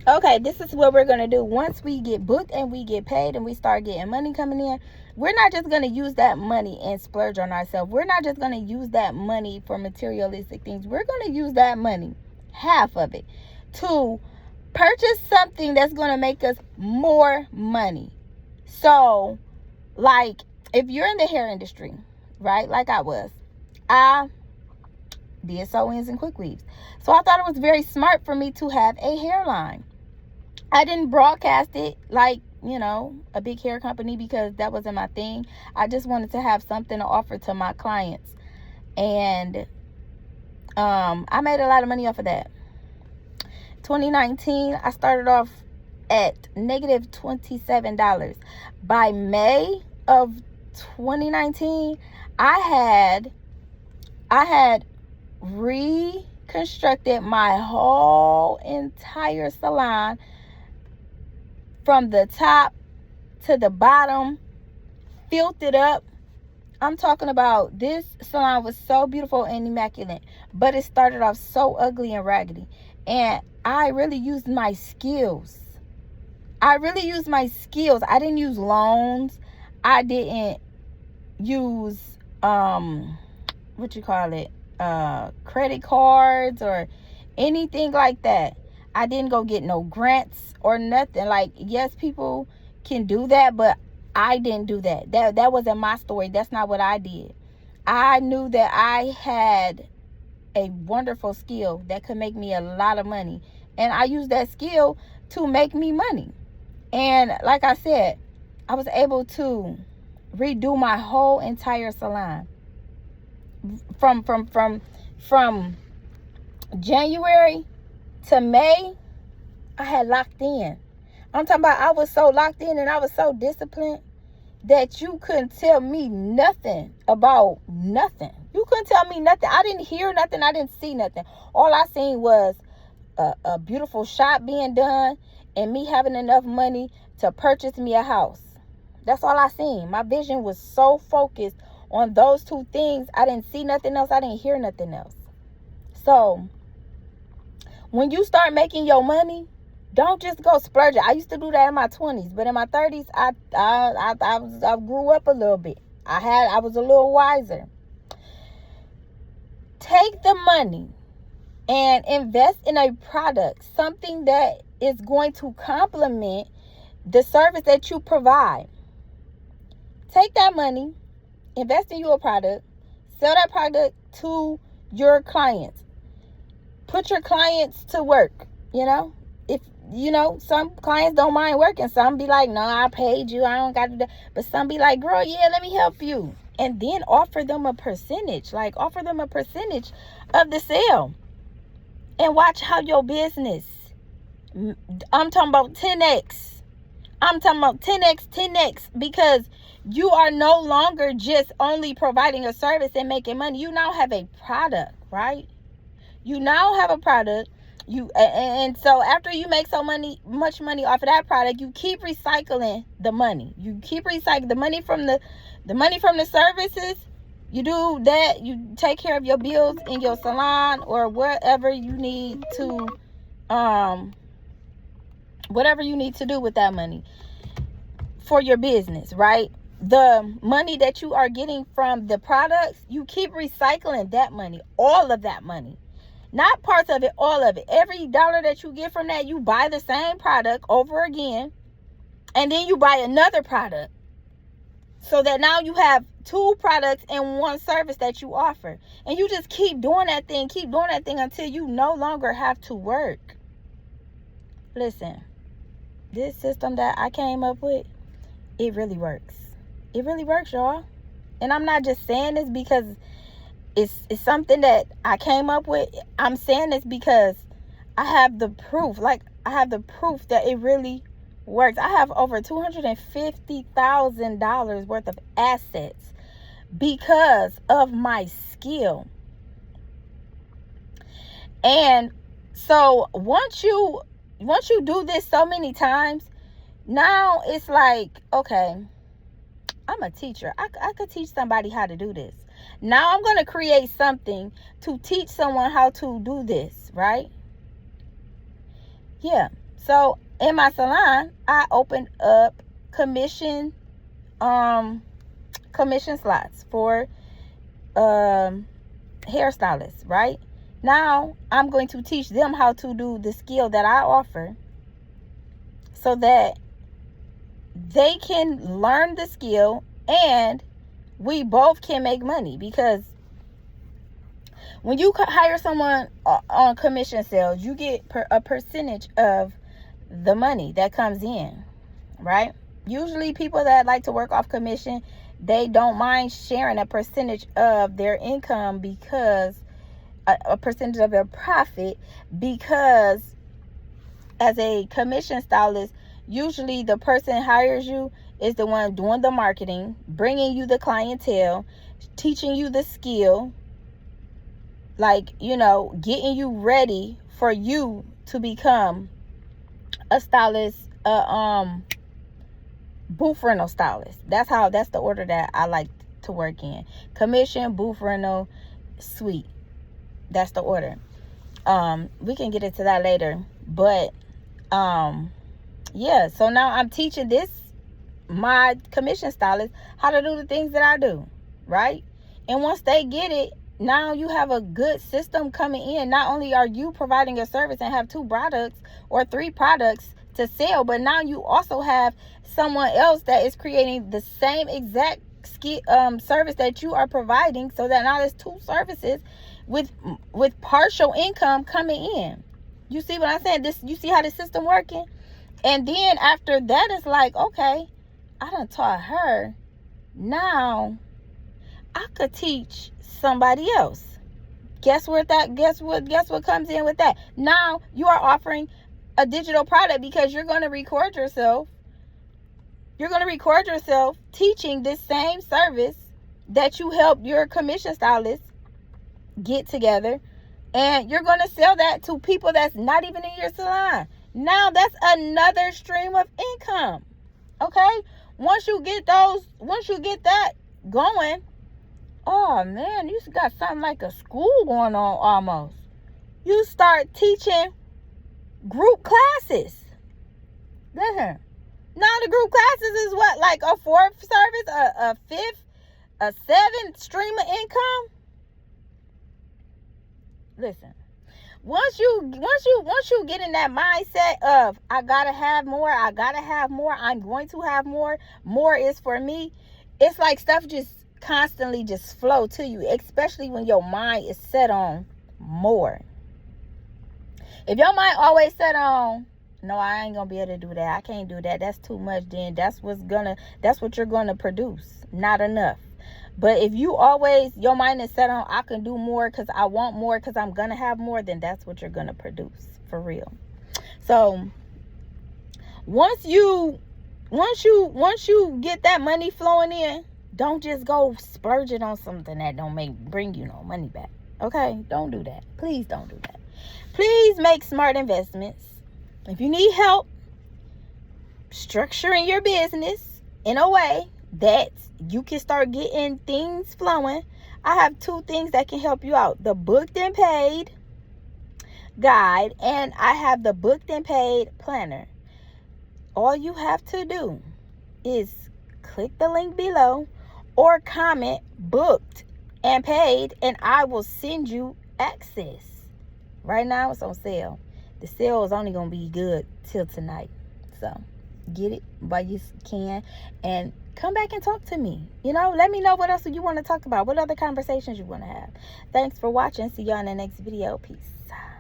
Okay, this is what we're going to do. Once we get booked and we get paid and we start getting money coming in, we're not just going to use that money and splurge on ourselves. We're not just going to use that money for materialistic things. We're going to use that money, half of it, to purchase something that's going to make us more money. So, like, if you're in the hair industry, right, like I did sew-ins and quick weaves. So I thought it was very smart for me to have a hairline. I didn't broadcast it like, a big hair company because that wasn't my thing. I just wanted to have something to offer to my clients. And I made a lot of money off of that. 2019, I started off at negative $27. By May of 2019, I had reconstructed my whole entire salon from the top to the bottom, filled it up. I'm talking about, this salon was so beautiful and immaculate, but it started off so ugly and raggedy. And I really used my skills. I didn't use loans. I didn't use credit cards or anything like that. I didn't go get no grants or nothing. Like, yes, people can do that, but I didn't do that. That wasn't my story. That's not what I did. I knew that I had a wonderful skill that could make me a lot of money, and I used that skill to make me money. And like I said, I was able to redo my whole entire salon from January to May. I had locked in. I'm talking about, I was so locked in and I was so disciplined that you couldn't tell me nothing about nothing. You couldn't tell me nothing. I didn't hear nothing. I didn't see nothing. All I seen was a beautiful shop being done and me having enough money to purchase me a house. That's all I seen. My vision was so focused on those two things. I didn't see nothing else. I didn't hear nothing else. So when you start making your money, don't just go splurge it. I used to do that in my 20s, but in my 30s, I grew up a little bit. I was a little wiser. Take the money and invest in a product, something that is going to complement the service that you provide. Take that money, invest in your product, sell that product to your clients. Put your clients to work, If, some clients don't mind working. Some be like, no, I paid you, I don't got to do that. But some be like, girl, yeah, let me help you. And then offer them a percentage. Offer them a percentage of the sale. And watch how your business, I'm talking about 10x. I'm talking about 10x, because you are no longer just only providing a service and making money. You now have a product, right? You now have a product. And so after you make much money off of that product, you keep recycling the money. You keep recycling the money from the services. You do that. You take care of your bills in your salon or whatever you need to, whatever you need to do with that money for your business, right? The money that you are getting from the products, you keep recycling that money, all of that money. Not parts of it, all of it. Every dollar that you get from that, you buy the same product over again. And then you buy another product. So that now you have two products and one service that you offer. And you just keep doing that thing until you no longer have to work. Listen, this system that I came up with, it really works. It really works, y'all. And I'm not just saying this because it's something that I came up with. I'm saying this because I have the proof. I have the proof that it really works. I have over $250,000 worth of assets because of my skill. And so once you do this so many times, now it's like, okay, I'm a teacher. I could teach somebody how to do this. Now I'm going to create something to teach someone how to do this, right? Yeah. So in my salon, I opened up commission slots for hairstylists, right? Now I'm going to teach them how to do the skill that I offer so that they can learn the skill and we both can make money. Because when you hire someone on commission sales, you get a percentage of the money that comes in, right? Usually people that like to work off commission, they don't mind sharing a percentage of their income, because a percentage of their profit, because as a commission stylist, usually the person hires you is the one doing the marketing, bringing you the clientele, teaching you the skill, like, you know, getting you ready for you to become a stylist, booth rental stylist. That's the order that I like to work in. Commission, booth rental, suite. That's the order. We can get into that later. But yeah, so now I'm teaching my commission stylist how to do the things that I do, right? And once they get it, now you have a good system coming in. Not only are you providing a service and have 2 products or 3 products to sell, but now you also have someone else that is creating the same exact service that you are providing, so that now there's 2 services with partial income coming in. You see what I'm saying? You see how the system working? And then after that, it's like, okay, I done taught her. Now I could teach somebody else. Guess what comes in with that? Now you are offering a digital product, because you're going to record yourself. You're going to record yourself teaching this same service that you helped your commission stylist get together, and you're going to sell that to people that's not even in your salon. Now that's another stream of income. Okay? Once you get that going, oh man, you got something like a school going on almost. You start teaching group classes. Listen, now the group classes is what, like a 4th service, a 5th, a 7th stream of income. Listen, once you get in that mindset of I gotta have more, I'm going to have more is for me, it's like stuff just constantly just flow to you, especially when your mind is set on more. If your mind always set on, no, I ain't gonna be able to do that, I can't do that, that's too much, then that's what you're gonna produce, not enough. But if you always, your mind is set on, I can do more because I want more, because I'm gonna have more, then that's what you're gonna produce, for real. So once you get that money flowing in, don't just go splurge it on something that don't bring you no money back. Okay? Don't do that. Please don't do that. Please make smart investments. If you need help structuring your business in a way that you can start getting things flowing, I have 2 things that can help you out. The Booked and Paid guide, and I have the Booked and Paid planner. All you have to do is click the link below or comment Booked and Paid, and I will send you access. Right now it's on sale. The sale is only going to be good till tonight. So get it while you can, and come back and talk to me. You know, let me know what else you want to talk about, what other conversations you want to have. Thanks for watching. See y'all in the next video. Peace.